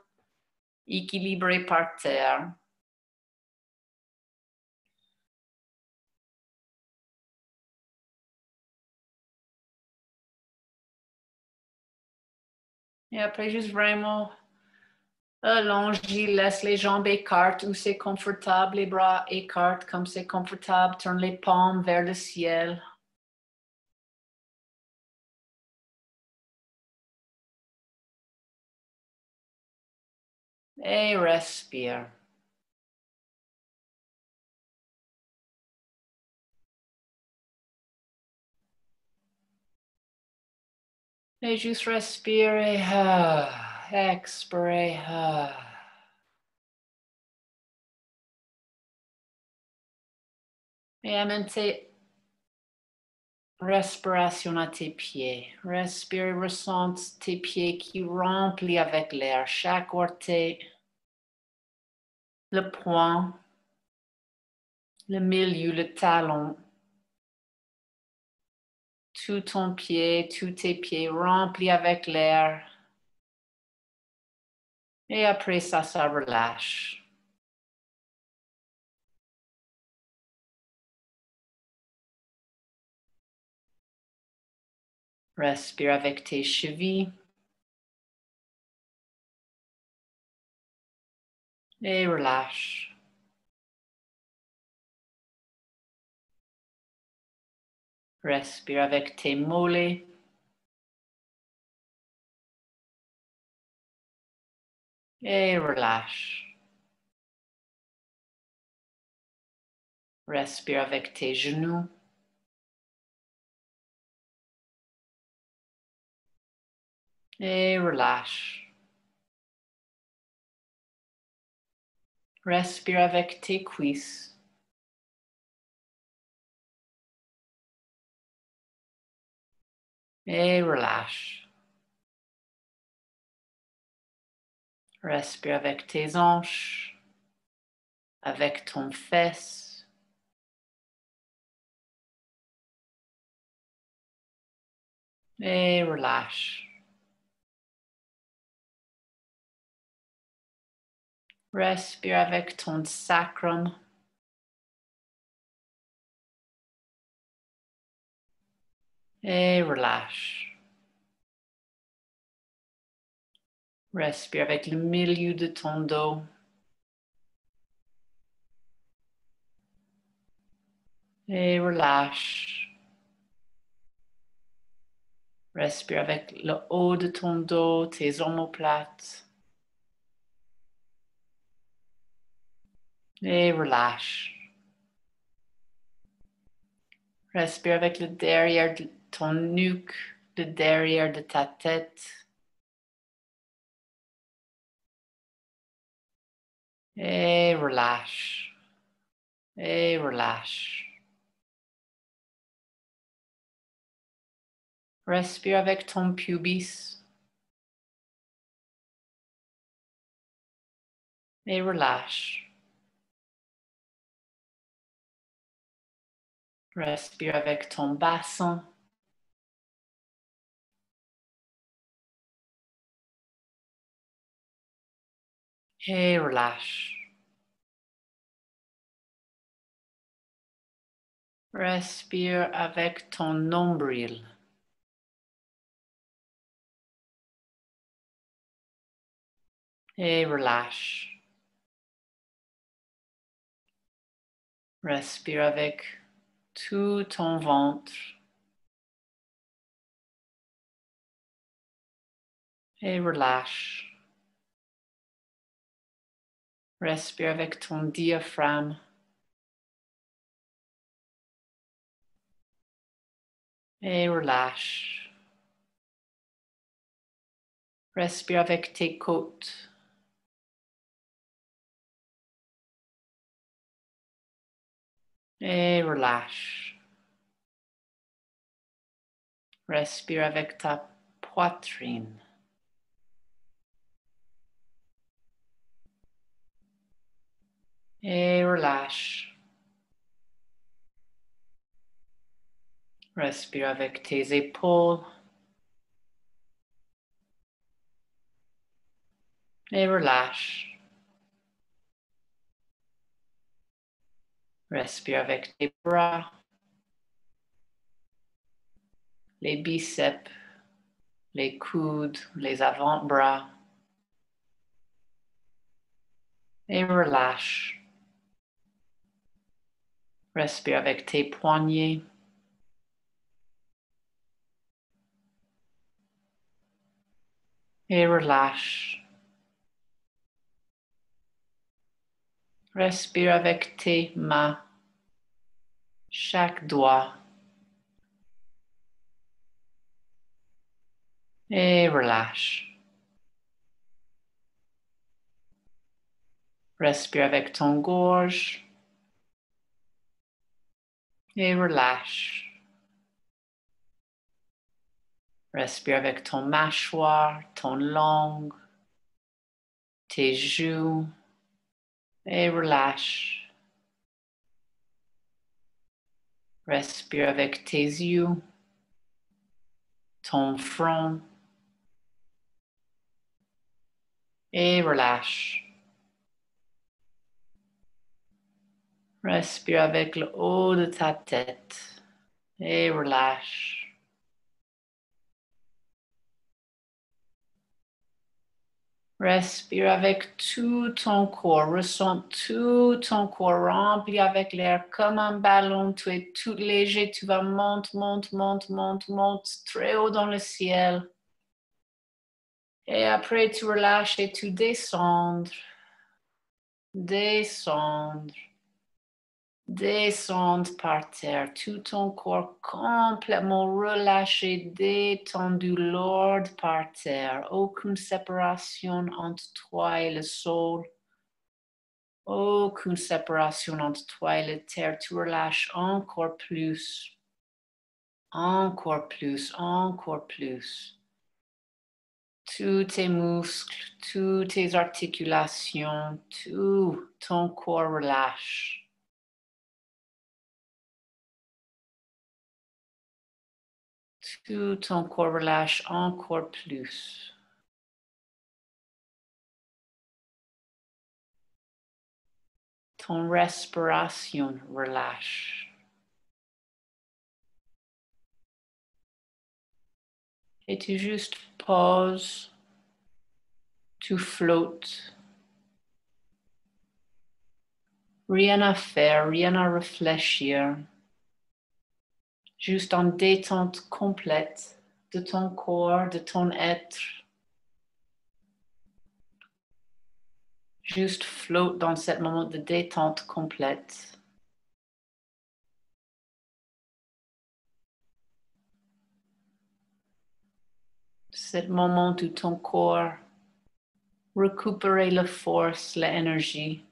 équilibré par terre. Et après, juste vraiment allongé, laisse les jambes écartes où c'est confortable, les bras écartent comme c'est confortable, tourne les paumes vers le ciel. Et respire. Et juste respirer. Expirer. Et amène tes respirations à tes pieds. Respire, ressens tes pieds qui remplissent avec l'air. Chaque orteil, le poing, le milieu, le talon. Tout ton pied, tous tes pieds remplis avec l'air. Et après ça, ça relâche. Respire avec tes chevilles. Et relâche. Respire avec tes mollets. Et relâche. Respire avec tes genoux. Et relâche. Respire avec tes cuisses. Et relâche. Respire avec tes hanches, avec ton fesse. Et relâche. Respire avec ton sacrum. Et relâche. Respire avec le milieu de ton dos. Et relâche. Respire avec le haut de ton dos, tes omoplates. Et relâche. Respire avec le derrière de ton nuque, le derrière de ta tête. Et relâche. Et relâche. Respire avec ton pubis. Et relâche. Respire avec ton bassin. Et relâche. Respire avec ton nombril. Et relâche. Respire avec tout ton ventre. Et relâche. Respire avec ton diaphragme. Et relâche. Respire avec tes côtes. Et relâche. Respire avec ta poitrine. Et relâche. Respire avec tes épaules. Et relâche. Respire avec tes bras, les biceps, les coudes, les avant-bras. Et relâche. Respire avec tes poignets. Et relâche. Respire avec tes mains, chaque doigt. Et relâche. Respire avec ton gorge. Et relâche. Respire avec ton mâchoire, ton langue, tes joues. Et relâche. Respire avec tes yeux, ton front. Et relâche. Respire avec le haut de ta tête. Et relâche. Respire avec tout ton corps. Ressens tout ton corps rempli avec l'air comme un ballon. Tu es tout léger. Tu vas monte très haut dans le ciel. Et après, tu relâches et tu descends. Descendre par terre, tout ton corps complètement relâché, détendu, lourd par terre. Aucune séparation entre toi et le sol. Aucune séparation entre toi et la terre. Tu relâches encore plus. Encore plus, encore plus. Tous tes muscles, toutes tes articulations, tout ton corps relâche. Tout ton corps relâche encore plus. Ton respiration relâche. Et tu juste poses, tu flottes. Rien à faire, rien à réfléchir. Juste en détente complète de ton corps, de ton être. Juste flotte dans ce moment de détente complète. Ce moment où ton corps récupère la force, l'énergie.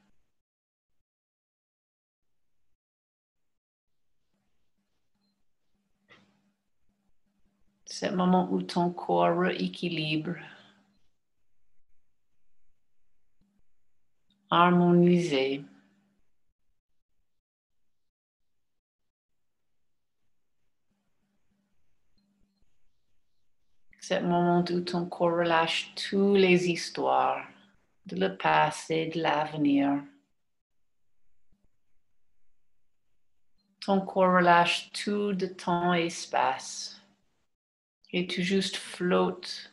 C'est le moment où ton corps rééquilibre, harmonisé. C'est le moment où ton corps relâche toutes les histoires de le passé, de l'avenir. Ton corps relâche tout de temps et espace. Et tu juste flottes.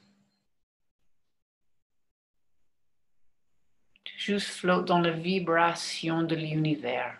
Tu juste flottes dans la vibration de l'univers.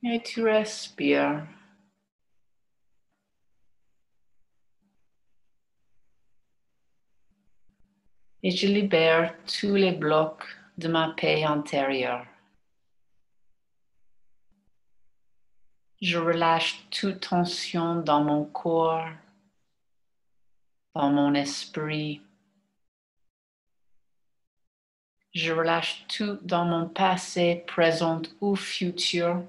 Et tu respires. Et je libère tous les blocs de ma paix intérieure. Je relâche toute tension dans mon corps, dans mon esprit. Je relâche tout dans mon passé, présent ou futur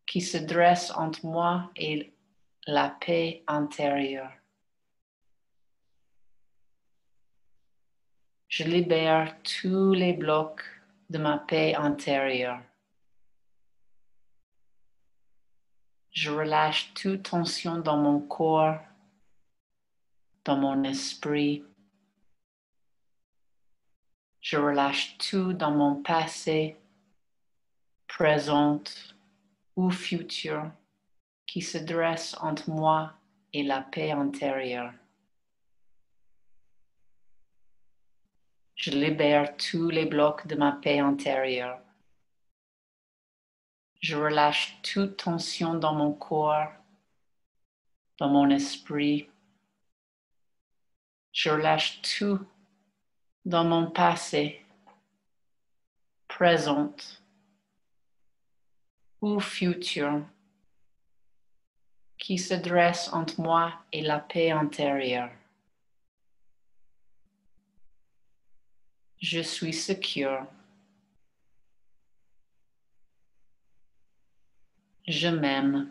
qui se dresse entre moi et la paix intérieure. Je libère tous les blocs de ma paix intérieure. Je relâche toute tension dans mon corps, dans mon esprit. Je relâche tout dans mon passé, présent ou futur qui se dresse entre moi et la paix intérieure. Je libère tous les blocs de ma paix intérieure. Je relâche toute tension dans mon corps, dans mon esprit. Je relâche tout dans mon passé, présent ou futur qui se dresse entre moi et la paix intérieure. Je suis secure. Je m'aime.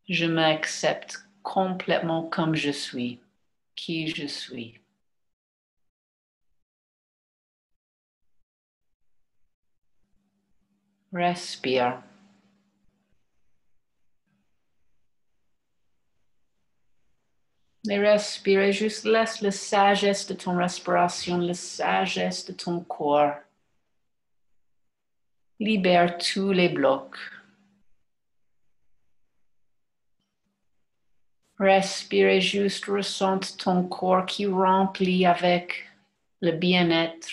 Je m'accepte complètement comme je suis, qui je suis. Respire. Et respire et juste laisse la sagesse de ton respiration, la sagesse de ton corps. Libère tous les blocs. Respire et juste ressente ton corps qui remplit avec le bien-être,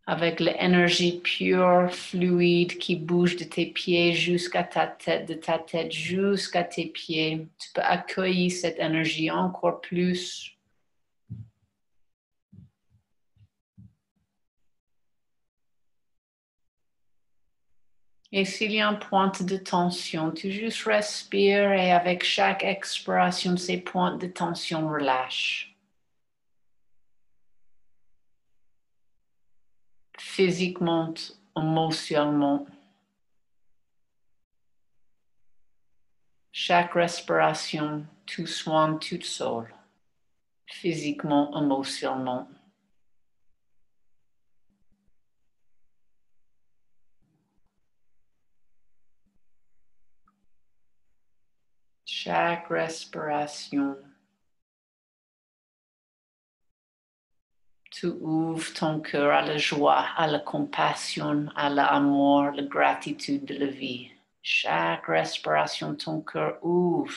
avec l'énergie pure, fluide qui bouge de tes pieds jusqu'à ta tête, de ta tête jusqu'à tes pieds. Tu peux accueillir cette énergie encore plus. Et s'il y a un point de tension, tu juste respires et avec chaque expiration, ces points de tension relâchent. Physiquement, émotionnellement. Chaque respiration, tu soignes toute seule, physiquement, émotionnellement. Chaque respiration, tu ouvres ton cœur à la joie, à la compassion, à l'amour, la gratitude de la vie. Chaque respiration, ton cœur ouvre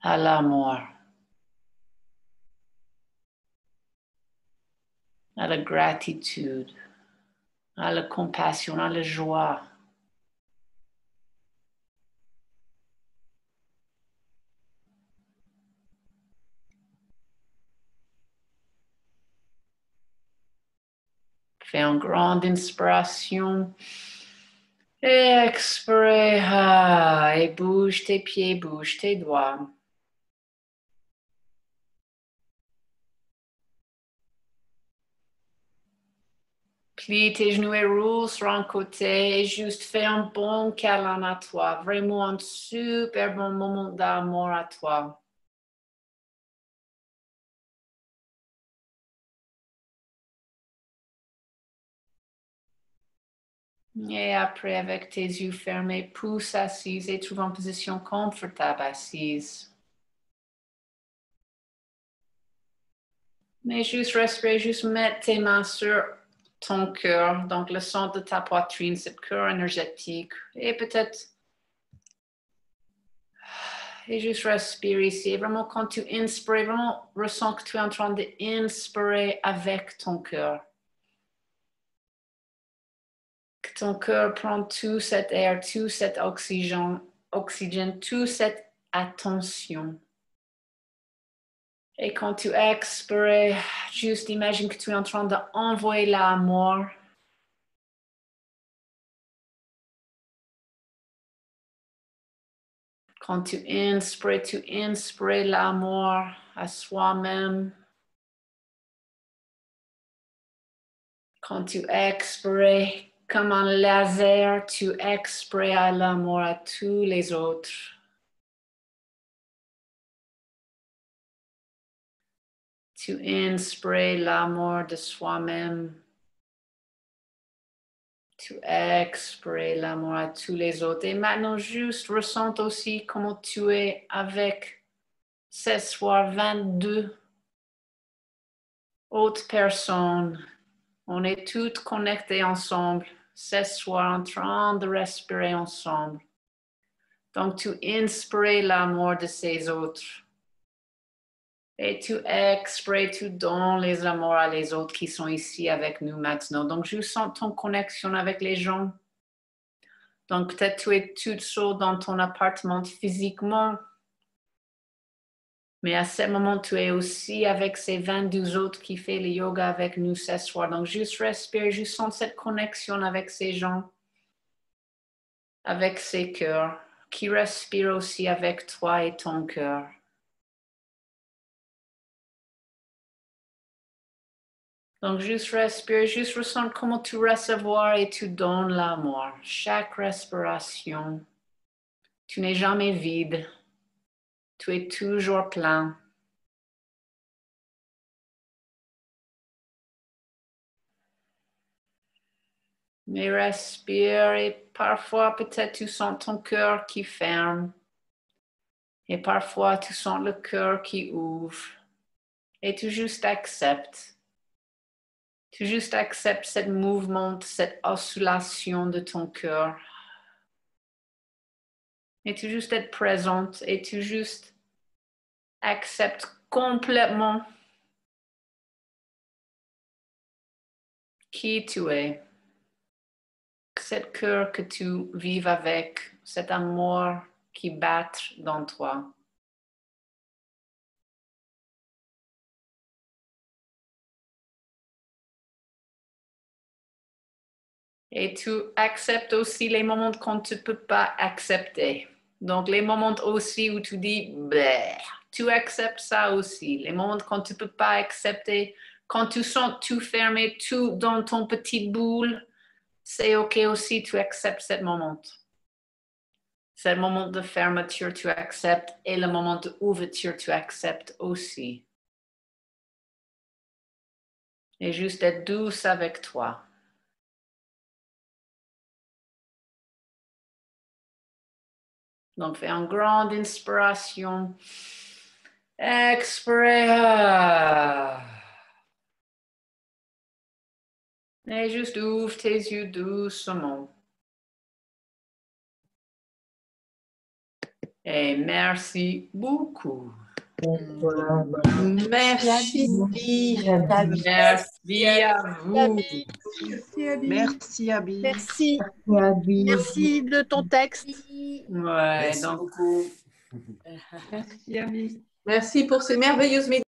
à l'amour, à la gratitude, à la compassion, à la joie. Fais une grande inspiration. Et expire. Et bouge tes pieds, bouge tes doigts. Plie tes genoux et roule sur un côté et juste fais un bon câlin à toi. Vraiment un super bon moment d'amour à toi. Et après, avec tes yeux fermés, pousse assise et trouve une position confortable assise. Mais juste respire, juste mettre tes mains sur ton cœur, donc le centre de ta poitrine, ce cœur énergétique. Et peut-être, et juste respire ici. Et vraiment, quand tu inspires, vraiment ressens que tu es en train d'inspirer avec ton cœur. Que ton cœur prend tout cet air, tout cet oxygène, toute cette attention. Et quand tu expires, juste imagine que tu es en train d'envoyer l'amour. Quand tu inspires l'amour à soi-même. Quand tu expires comme un laser, tu expires l'amour à tous les autres. Tu inspires l'amour de soi-même. Tu expires l'amour à tous les autres. Et maintenant, juste ressens aussi comment tu es avec ce soir 22 autres personnes. On est toutes connectées ensemble ce soir en train de respirer ensemble. Donc, tu inspires l'amour de ces autres. Et tu expires, tu donnes les amours à les autres qui sont ici avec nous maintenant. Donc, je sens ton connexion avec les gens. Donc, peut-être tu es toute seule dans ton appartement physiquement. Mais à ce moment, tu es aussi avec ces 22 autres qui font le yoga avec nous ce soir. Donc, juste respire, juste sens cette connexion avec ces gens, avec ces cœurs, qui respirent aussi avec toi et ton cœur. Donc, juste respire, juste ressens comment tu recevoir et tu donnes l'amour. Chaque respiration, tu n'es jamais vide. Tu es toujours plein. Mais respire et parfois peut-être tu sens ton cœur qui ferme. Et parfois tu sens le cœur qui ouvre. Et tu juste acceptes. Tu juste acceptes ce mouvement, cette oscillation de ton cœur. Et tu juste être présente et tu juste acceptes complètement qui tu es. Cet cœur que tu vives avec, cet amour qui bat dans toi. Et tu acceptes aussi les moments quand tu ne peux pas accepter. Donc, les moments aussi où tu dis, bleh, tu acceptes ça aussi. Les moments quand tu ne peux pas accepter, quand tu sens tout fermé, tout dans ton petit boule, c'est OK aussi, tu acceptes ce moment. C'est le moment de fermeture, tu acceptes, et le moment d'ouverture, tu acceptes aussi. Et juste être douce avec toi. Donc, fais une grande inspiration. Expire. Et juste ouvre tes yeux doucement. Et merci beaucoup. Merci. Merci à vous. Merci, Abby. Merci. Merci de ton texte. Ouais, Merci donc, beaucoup. Merci, Abby. Merci pour ces merveilleuses méditations.